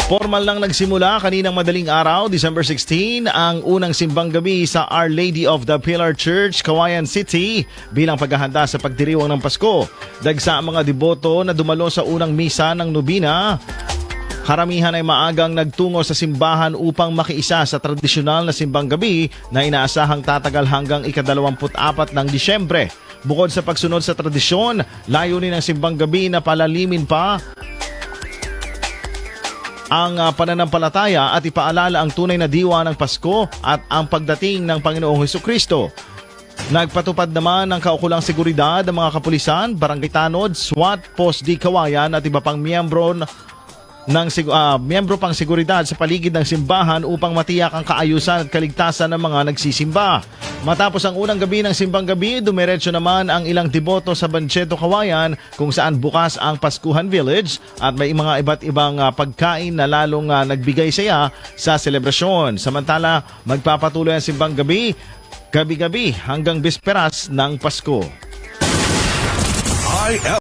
Formal lang nagsimula kaninang madaling araw, December 16, ang unang simbang gabi sa Our Lady of the Pillar Church, Cauayan City bilang paghahanda sa pagdiriwang ng Pasko. Dagsa ang mga deboto na dumalo sa unang misa ng nobina. Karamihan ay maagang nagtungo sa simbahan upang makiisa sa tradisyonal na simbang gabi na inaasahang tatagal hanggang ika-24 ng Disyembre. Bukod sa pagsunod sa tradisyon, layunin ng simbang gabi na palalimin pa ang pananampalataya at ipaalala ang tunay na diwa ng Pasko at ang pagdating ng Panginoong Hesukristo. Nagpatupad naman ng kaukulang seguridad ang mga kapulisan, barangay tanod, SWAT, Post D Cauayan at iba pang miyembro pang seguridad sa paligid ng simbahan upang matiyak ang kaayusan at kaligtasan ng mga nagsisimba. Matapos ang unang gabi ng simbang gabi, dumiretso naman ang ilang deboto sa Bancheto, Cauayan kung saan bukas ang Paskuhan Village at may mga iba't ibang pagkain na lalong nagbigay saya sa selebrasyon. Samantala, magpapatuloy ang simbang gabi, gabi-gabi hanggang bisperas ng Pasko.